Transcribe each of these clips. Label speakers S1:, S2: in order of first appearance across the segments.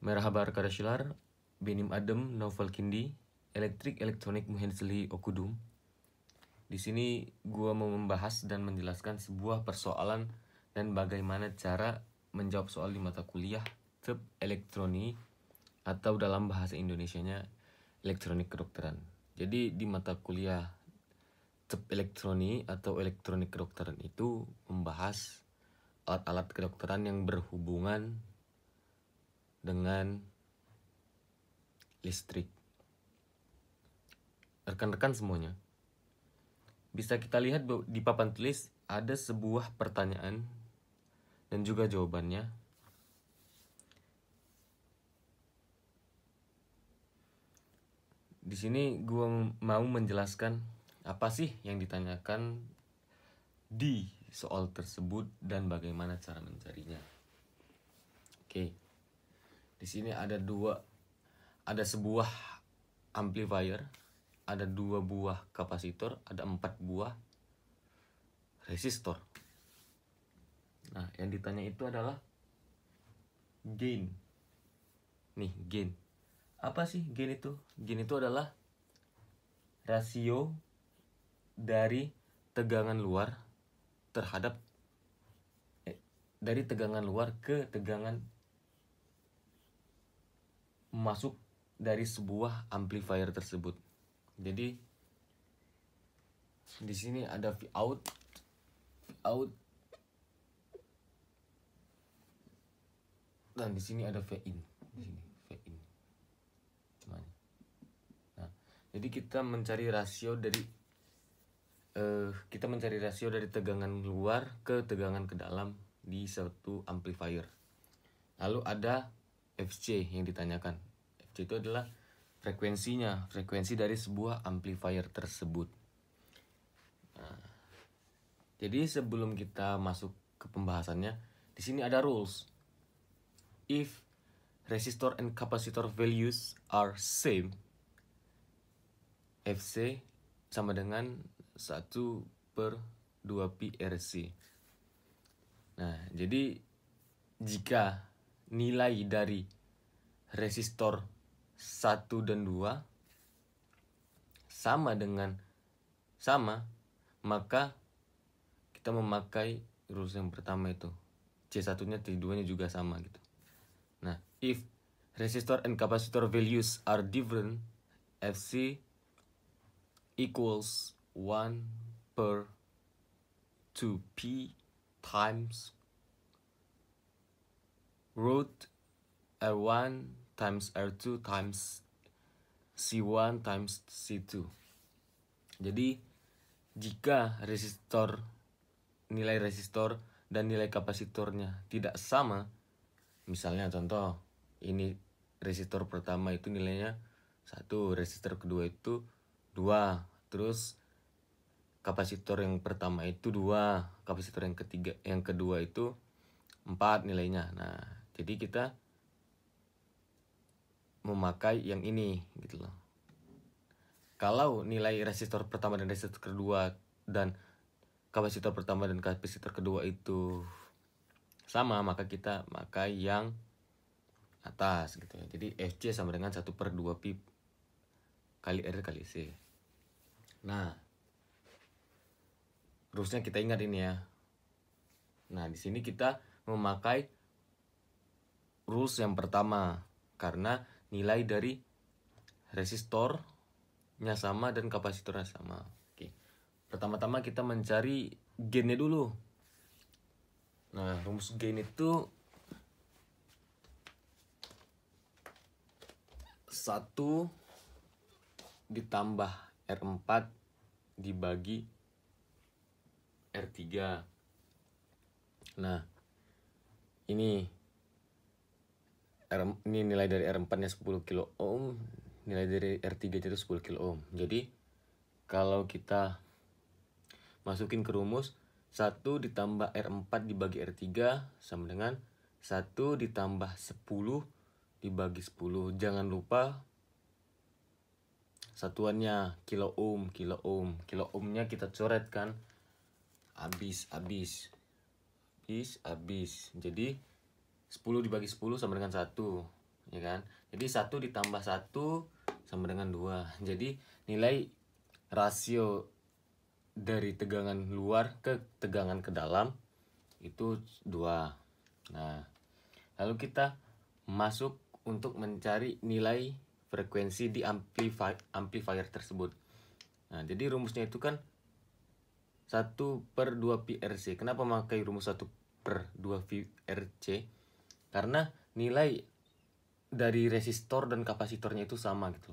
S1: Merhaba arkadaşlar, benim adım Naufal Kindi, elektrik elektronik mühendisliği okudum. Di sini gua mau membahas dan menjelaskan sebuah persoalan dan bagaimana cara menjawab soal di mata kuliah tab elektronik atau dalam bahasa Indonesianya elektronik kedokteran. Jadi di mata kuliah tab elektronik atau elektronik kedokteran itu membahas alat-alat kedokteran yang berhubungan dengan listrik. Rekan-rekan semuanya, bisa kita lihat di papan tulis ada sebuah pertanyaan dan juga jawabannya. Di sini gue mau menjelaskan apa sih yang ditanyakan di soal tersebut dan bagaimana cara mencarinya. Oke. Di sini ada sebuah amplifier, ada 2 buah kapasitor, ada 4 buah resistor. Nah, yang ditanya itu adalah gain. Nih, gain. Apa sih gain itu? Gain itu adalah rasio dari tegangan luar terhadap dari tegangan luar ke tegangan masuk dari sebuah amplifier tersebut. Jadi di sini ada Vout, dan di sini ada Vin. Di sini Vin. Nah, jadi kita mencari rasio dari tegangan luar ke tegangan ke dalam di suatu amplifier. Lalu ada FC yang ditanyakan. FC itu adalah frekuensi dari sebuah amplifier tersebut. Nah, jadi sebelum kita masuk ke pembahasannya, di sini ada rules. If resistor and capacitor values are same, FC sama dengan 1/2pi RC. Nah, jadi jika nilai dari resistor 1 dan 2 sama, maka kita memakai rules yang pertama itu. C1-nya, C2-nya juga sama gitu. Nah, if resistor and capacitor values are different, FC equals 1/2p times root R1 times R2 times C1 times C2. Jadi jika nilai resistor dan nilai kapasitornya tidak sama, misalnya contoh ini resistor pertama itu nilainya 1, resistor kedua itu 2, terus kapasitor yang pertama itu 2, kapasitor yang kedua itu 4 nilainya. Nah, jadi kita memakai yang ini gitu loh. Kalau nilai resistor pertama dan resistor kedua dan kapasitor pertama dan kapasitor kedua itu sama, maka kita pakai yang atas gitu ya. Jadi FC sama dengan 1/2pi kali R kali C. Nah, rulesnya kita ingat ini ya. Nah, di sini kita memakai rules yang pertama karena nilai dari resistornya sama dan kapasitornya sama. Oke. Pertama-tama kita mencari gainnya dulu. Nah, rumus gain itu 1 ditambah R4 dibagi R3. Nah, ini nilai dari R4 nya 10 kilo ohm, nilai dari R3 itu 10 kilo ohm. Jadi kalau kita masukin ke rumus 1 ditambah R4 dibagi R3 sama dengan 1 ditambah 10 dibagi 10. Jangan lupa satuannya kilo ohm. Kilo ohmnya kita coret kan, habis. Jadi 10 dibagi 10 sama dengan 1. ya kan? Jadi 1 ditambah 1 sama dengan 2. Jadi nilai rasio dari tegangan luar ke tegangan ke dalam itu 2. Nah, lalu kita masuk untuk mencari nilai frekuensi di amplifier tersebut. Nah, jadi rumusnya itu kan 1/2 pi RC. Kenapa memakai rumus 1/2 pi RC? Karena nilai dari resistor dan kapasitornya itu sama gitu.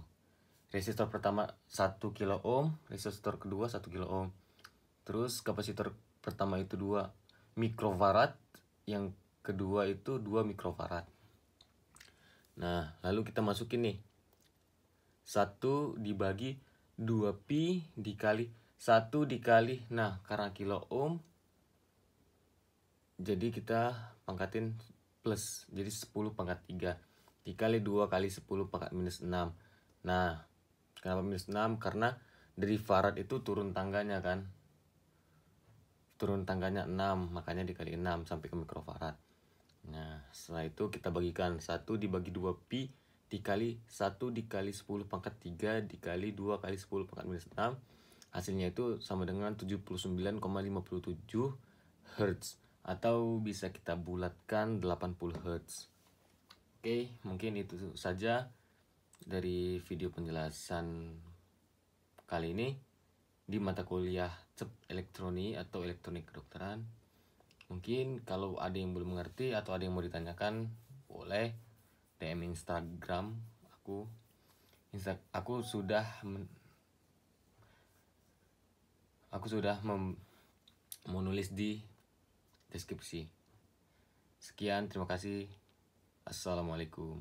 S1: Resistor pertama 1 kilo ohm, resistor kedua 1 kilo ohm. Terus kapasitor pertama itu 2 mikrofarad, yang kedua itu 2 mikrofarad. Nah, lalu kita masukin nih 1 dibagi 2 pi dikali 1 dikali, nah karena kilo ohm jadi kita pangkatin plus, jadi 10 pangkat 3 dikali 2 kali 10 pangkat minus 6. Nah, kenapa minus 6? Karena dari farad itu turun tangganya kan, turun tangganya 6, makanya dikali 6 sampai ke mikrofarad. Nah, setelah itu kita bagikan 1 dibagi 2 pi dikali 1 dikali 10 pangkat 3 dikali 2 kali 10 pangkat minus 6. Hasilnya itu sama dengan 79,57 Hz, atau bisa kita bulatkan 80 Hz. Oke, mungkin itu saja dari video penjelasan kali ini di mata kuliah CEP Elektronik atau Elektronik Kedokteran. Mungkin kalau ada yang belum mengerti atau ada yang mau ditanyakan, boleh DM Instagram aku. Aku sudah menulis di deskripsi. Sekian, terima kasih. Assalamualaikum.